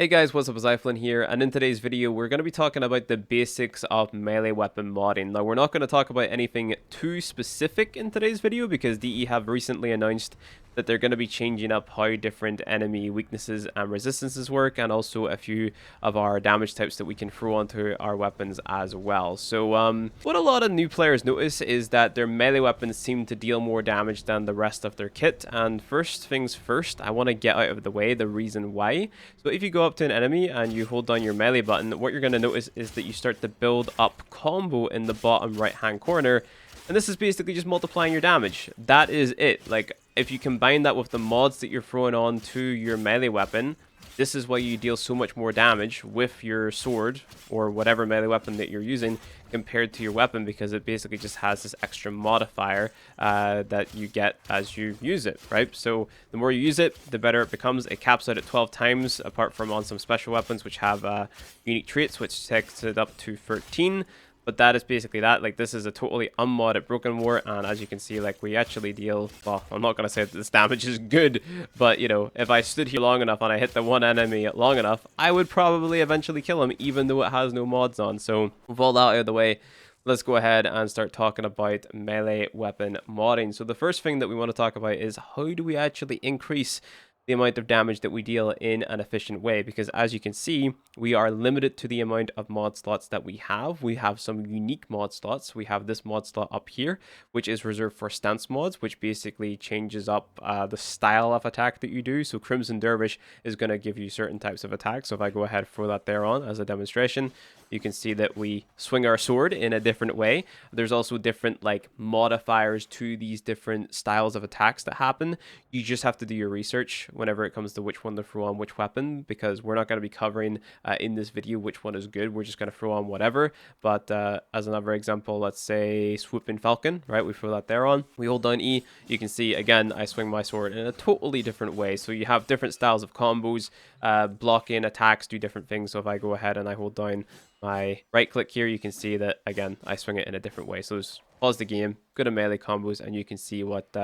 Hey guys, what's up, Zyflin here, and in today's video we're going to be talking about the basics of melee weapon modding. Now we're not going to talk about anything too specific in today's video because DE have recently announced that they're going to be changing up how different enemy weaknesses and resistances work, and also a few of our damage types that we can throw onto our weapons as well. So what a lot of new players notice is that their melee weapons seem to deal more damage than the rest of their kit, and first things first, I want to get out of the way the reason why. So if you go up to an enemy and you hold down your melee button, what you're going to notice is that you start to build up combo in the bottom right hand corner, and this is basically just multiplying your damage. That is it. Like, if you combine that with the mods that you're throwing on to your melee weapon, this is why you deal so much more damage with your sword or whatever melee weapon that you're using compared to your weapon, because it basically just has this extra modifier that you get as you use it, right? So the more you use it, the better it becomes. It caps out at 12 times, apart from on some special weapons which have unique traits, which takes it up to 13. But that is basically that. Like, this is a totally unmodded Broken War, and as you can see, like, we actually deal, well, I'm not going to say that this damage is good, but, you know, if I stood here long enough and I hit the one enemy long enough, I would probably eventually kill him, even though it has no mods on. So, with all that out of the way, let's go ahead and start talking about melee weapon modding. So the first thing that we want to talk about is how do we actually increase the amount of damage that we deal in an efficient way, because as you can see, we are limited to the amount of mod slots that we have. We have some unique mod slots. We have this mod slot up here, which is reserved for stance mods, which basically changes up the style of attack that you do. So Crimson Dervish is going to give you certain types of attacks. So if I go ahead and throw that there on as a demonstration, you can see that we swing our sword in a different way. There's also different like modifiers to these different styles of attacks that happen. You just have to do your research whenever it comes to which one to throw on which weapon, because we're not going to be covering in this video which one is good. We're just going to throw on whatever. But as another example, let's say Swooping Falcon, right? We throw that there on. We hold down E. You can see, again, I swing my sword in a totally different way. So you have different styles of combos, blocking, attacks, do different things. So if I go ahead and I hold down my right click here, you can see that, again, I swing it in a different way. So just pause the game, go to melee combos, and you can see what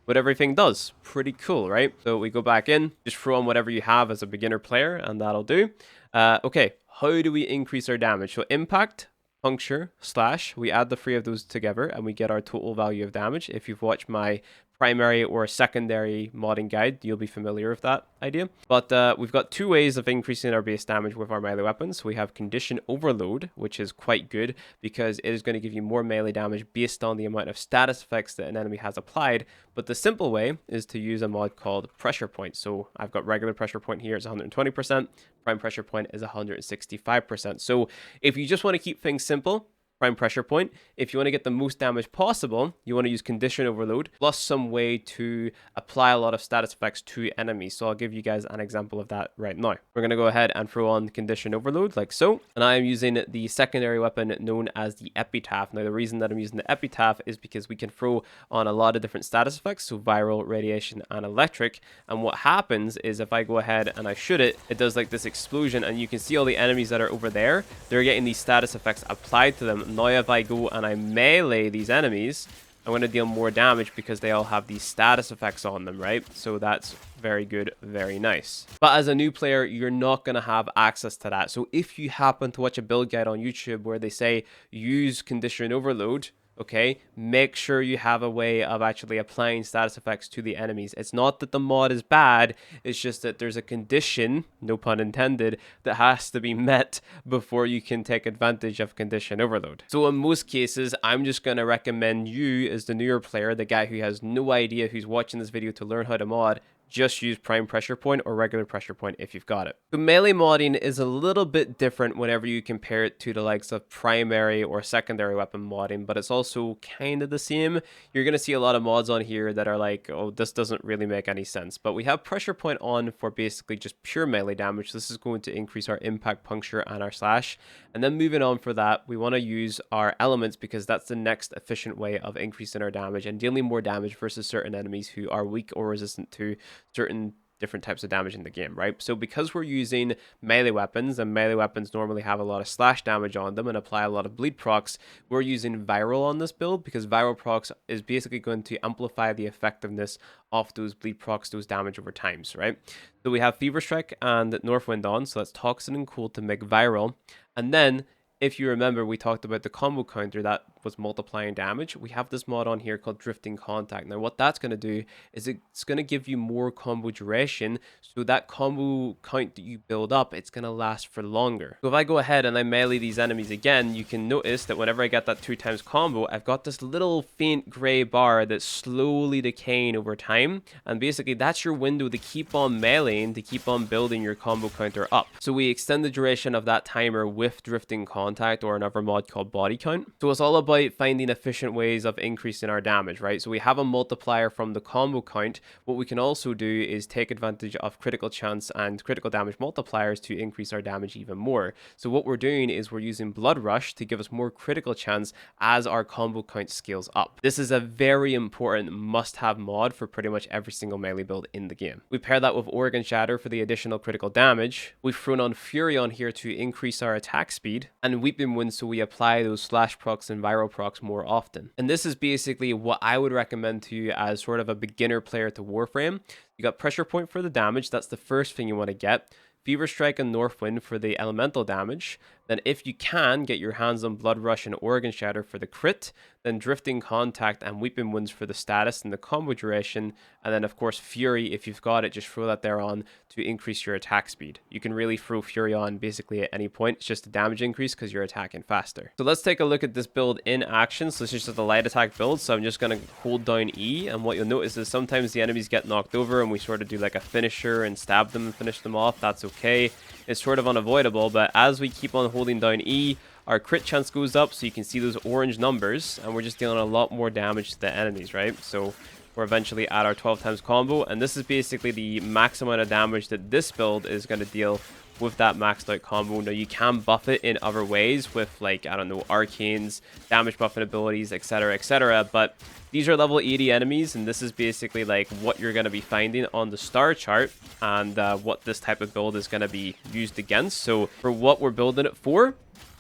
everything does. Pretty cool, right? So we go back in, just throw on whatever you have as a beginner player, and that'll do. Okay, how do we increase our damage? So impact, puncture, slash, we add the three of those together and we get our total value of damage. If you've watched my primary or secondary modding guide, you'll be familiar with that idea. But we've got two ways of increasing our base damage with our melee weapons. We have Condition Overload, which is quite good because it is going to give you more melee damage based on the amount of status effects that an enemy has applied. But the simple way is to use a mod called Pressure Point. So I've got regular pressure point here, it's 120%. Prime pressure point is 165%. So if you just want to keep things simple, prime pressure point. If you want to get the most damage possible, you want to use Condition Overload plus some way to apply a lot of status effects to enemies. So I'll give you guys an example of that right now. We're going to go ahead and throw on Condition Overload like so, and I am using the secondary weapon known as the Epitaph. Now the reason that I'm using the Epitaph is because we can throw on a lot of different status effects, so viral, radiation, and electric, and what happens is if I go ahead and I shoot it, it does like this explosion, and you can see all the enemies that are over there, they're getting these status effects applied to them. Now if I go and I melee these enemies, I'm going to deal more damage because they all have these status effects on them, right? So that's very good, very nice. But as a new player, you're not going to have access to that. So if you happen to watch a build guide on YouTube where they say use Condition Overload, okay, make sure you have a way of actually applying status effects to the enemies. It's not that the mod is bad, it's just that there's a condition, no pun intended, that has to be met before you can take advantage of Condition Overload. So in most cases, I'm just going to recommend you, as the newer player, the guy who has no idea who's watching this video to learn how to mod, just use prime pressure point or regular pressure point if you've got it. So melee modding is a little bit different whenever you compare it to the likes of primary or secondary weapon modding, but it's also kind of the same. You're going to see a lot of mods on here that are like, oh, this doesn't really make any sense. But we have pressure point on for basically just pure melee damage. This is going to increase our impact, puncture, and our slash. And then moving on for that, we want to use our elements because that's the next efficient way of increasing our damage and dealing more damage versus certain enemies who are weak or resistant to certain different types of damage in the game, right? So because we're using melee weapons, and melee weapons normally have a lot of slash damage on them and apply a lot of bleed procs, we're using viral on this build because viral procs is basically going to amplify the effectiveness of those bleed procs, those damage over times, right? So we have Fever Strike and Northwind on, so that's Toxin and Cool to make viral. And then if you remember, we talked about the combo counter that was multiplying damage. We have this mod on here called Drifting Contact. Now, what that's going to do is it's going to give you more combo duration. So that combo count that you build up, it's going to last for longer. So if I go ahead and I melee these enemies again, you can notice that whenever I get that 2x combo, I've got this little faint gray bar that's slowly decaying over time. And basically, that's your window to keep on meleeing, to keep on building your combo counter up. So we extend the duration of that timer with Drifting Contact, or another mod called Body Count. So it's all about finding efficient ways of increasing our damage, right? So we have a multiplier from the combo count. What we can also do is take advantage of critical chance and critical damage multipliers to increase our damage even more. So what we're doing is we're using Blood Rush to give us more critical chance as our combo count scales up. This is a very important must-have mod for pretty much every single melee build in the game. We pair that with Organ Shatter for the additional critical damage. We've thrown on Fury on here to increase our attack speed, and Weeping Wounds so we apply those slash procs and viral procs more often. And this is basically what I would recommend to you as sort of a beginner player to Warframe. You got Pressure Point for the damage, that's the first thing you want to get. Fever Strike and Northwind for the elemental damage. Then if you can, get your hands on Blood Rush and Organ Shatter for the crit. Then Drifting Contact and Weeping Wounds for the status and the combo duration. And then of course Fury, if you've got it, just throw that there on to increase your attack speed. You can really throw Fury on basically at any point. It's just a damage increase because you're attacking faster. So let's take a look at this build in action. So this is just a light attack build. So I'm just going to hold down E. And what you'll notice is sometimes the enemies get knocked over and we sort of do like a finisher and stab them and finish them off. That's okay. It's sort of unavoidable, but as we keep on holding down E, our crit chance goes up, so you can see those orange numbers, and we're just dealing a lot more damage to the enemies, right? So we're eventually at our 12 times combo, and this is basically the max amount of damage that this build is going to deal with that maxed out combo. Now you can buff it in other ways with, like, I don't know, Arcanes, damage buffing abilities, etc, but these are level 80 enemies, and this is basically like what you're going to be finding on the star chart and what this type of build is going to be used against. So for what we're building it for,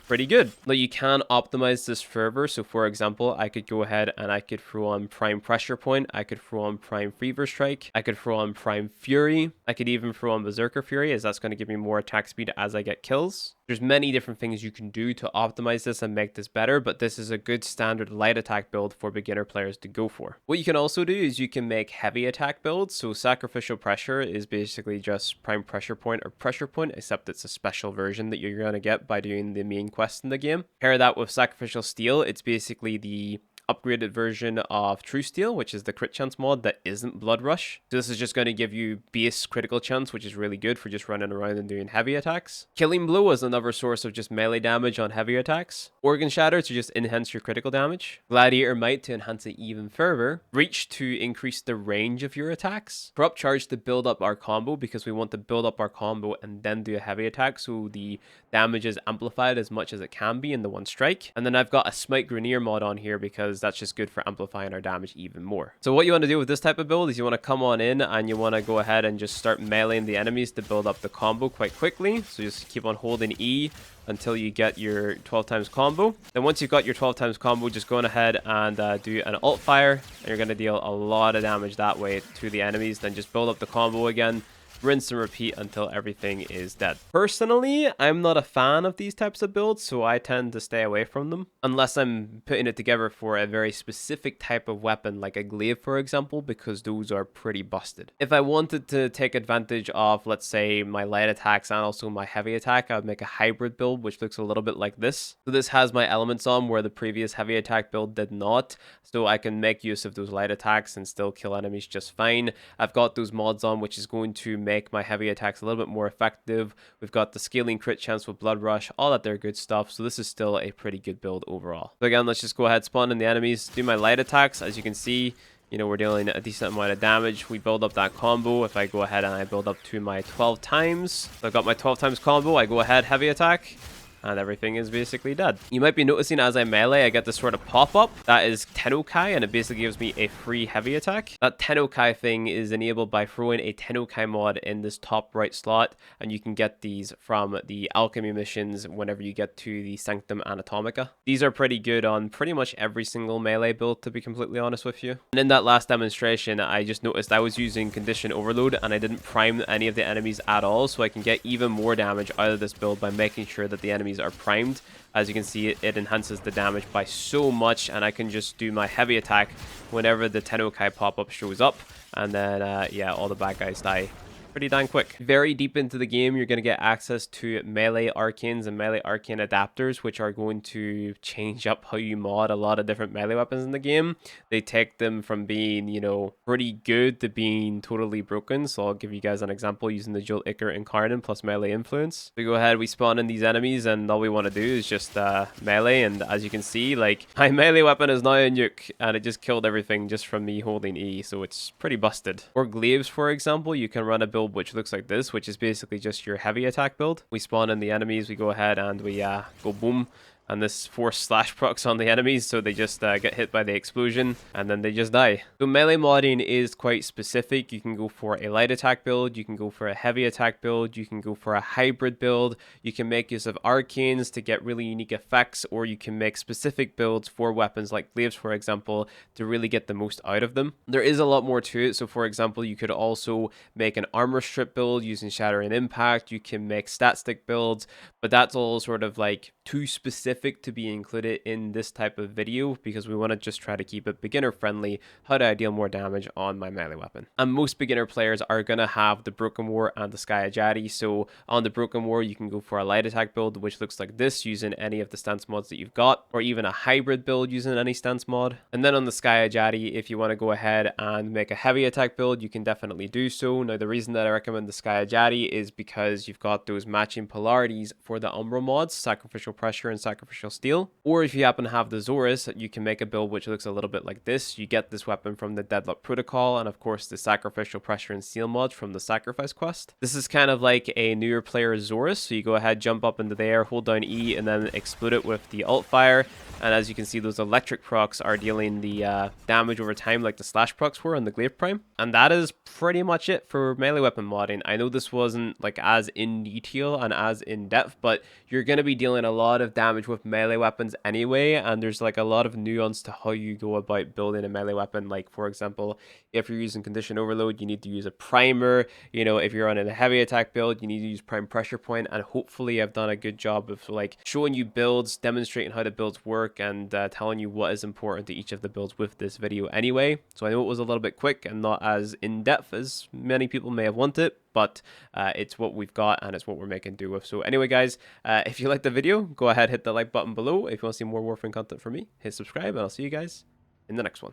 pretty good. Now you can optimize this further. So for example, I could go ahead and I could throw on Prime Pressure Point. I could throw on Prime Fever Strike. I could throw on Prime Fury. I could even throw on Berserker Fury, as that's going to give me more attack speed as I get kills. There's many different things you can do to optimize this and make this better, but this is a good standard light attack build for beginner players to go for. What you can also do is you can make heavy attack builds. So Sacrificial Pressure is basically just Prime Pressure Point or Pressure Point, except it's a special version that you're going to get by doing the main quest in the game. Pair that with Sacrificial Steel. It's basically the upgraded version of True Steel, which is the crit chance mod that isn't Blood Rush. So this is just going to give you base critical chance, which is really good for just running around and doing heavy attacks. Killing Blow is another source of just melee damage on heavy attacks. Organ Shatter to just enhance your critical damage. Gladiator Might to enhance it even further. Reach to increase the range of your attacks. Corrupt Charge to build up our combo, because we want to build up our combo and then do a heavy attack, so the damage is amplified as much as it can be in the one strike. And then I've got a Smite Grenier mod on here because that's just good for amplifying our damage even more. So what you want to do with this type of build is you want to come on in and you want to go ahead and just start meleeing the enemies to build up the combo quite quickly. So just keep on holding E until you get your 12 times combo. Then once you've got your 12 times combo, just go ahead and do an alt fire, and you're going to deal a lot of damage that way to the enemies. Then just build up the combo again, rinse and repeat until everything is dead. Personally, I'm not a fan of these types of builds, so I tend to stay away from them unless I'm putting it together for a very specific type of weapon, like a glaive, for example, because those are pretty busted. If I wanted to take advantage of, let's say, my light attacks and also my heavy attack, I would make a hybrid build, which looks a little bit like this. So this has my elements on where the previous heavy attack build did not, so I can make use of those light attacks and still kill enemies just fine. I've got those mods on, which is going to make my heavy attacks a little bit more effective. We've got the scaling crit chance with Blood Rush, all that there good stuff. So this is still a pretty good build overall. So again, let's just go ahead, spawn in the enemies, do my light attacks. As you can see, you know, we're dealing a decent amount of damage. We build up that combo. If I go ahead and I build up to my 12 times, so I've got my 12 times combo, I go ahead, heavy attack, and everything is basically dead. You might be noticing as I melee, I get this sort of pop-up. That is Tennokai, and it basically gives me a free heavy attack. That Tennokai thing is enabled by throwing a Tennokai mod in this top right slot, and you can get these from the alchemy missions whenever you get to the Sanctum Anatomica. These are pretty good on pretty much every single melee build, to be completely honest with you. And in that last demonstration, I just noticed I was using Condition Overload, and I didn't prime any of the enemies at all, so I can get even more damage out of this build by making sure that the enemies are primed. As you can see, it enhances the damage by so much, and I can just do my heavy attack whenever the Tennokai pop-up shows up, and then yeah, all the bad guys die pretty dang quick. Very deep into the game, you're going to get access to melee arcanes and melee arcane adapters, which are going to change up how you mod a lot of different melee weapons in the game. They take them from being, you know, pretty good to being totally broken. So I'll give you guys an example using the Jolt Icar Incarnate plus melee influence. We go ahead, we spawn in these enemies, and all we want to do is just melee. And as you can see, like, my melee weapon is now a nuke, and it just killed everything just from me holding E, so it's pretty busted. For glaives, for example, you can run a build which looks like this, which is basically just your heavy attack build. We spawn in the enemies, we go ahead and we go boom, and this force slash procs on the enemies, so they just get hit by the explosion and then they just die. So melee modding is quite specific. You can go for a light attack build, you can go for a heavy attack build, you can go for a hybrid build, you can make use of arcanes to get really unique effects, or you can make specific builds for weapons like glaives, for example, to really get the most out of them. There is a lot more to it. So for example, you could also make an armor strip build using Shattering Impact, you can make stat stick builds, but that's all sort of like too specific to be included in this type of video, because we want to just try to keep it beginner friendly, how do I deal more damage on my melee weapon. And most beginner players are going to have the Broken War and the Skiajati. So on the Broken War, you can go for a light attack build, which looks like this, using any of the stance mods that you've got, or even a hybrid build using any stance mod. And then on the Skiajati, if you want to go ahead and make a heavy attack build, you can definitely do so. Now, the reason that I recommend the Skiajati is because you've got those matching polarities for the Umbra mods, Sacrificial Pressure and Sacrificial Steel. Or if you happen to have the Xoris, you can make a build which looks a little bit like this. You get this weapon from the Deadlock Protocol, and of course the Sacrificial Pressure and Steel mod from the Sacrifice quest. This is kind of like a newer player's Xoris, so you go ahead, jump up into the air, hold down E, and then explode it with the alt fire. And as you can see, those electric procs are dealing the damage over time like the slash procs were on the Glaive Prime. And that is pretty much it for melee weapon modding. I know this wasn't like as in detail and as in depth, but you're going to be dealing a lot of damage with melee weapons anyway, and there's like a lot of nuance to how you go about building a melee weapon. Like for example, if you're using Condition Overload, you need to use a primer. You know, if you're on a heavy attack build, you need to use Prime Pressure Point. And hopefully I've done a good job of like showing you builds, demonstrating how the builds work, and telling you what is important to each of the builds with this video anyway. So I know it was a little bit quick and not as in-depth as many people may have wanted, but it's what we've got and it's what we're making do with. So anyway, guys, if you liked the video, go ahead, hit the like button below. If you want to see more Warframe content from me, hit subscribe, and I'll see you guys in the next one.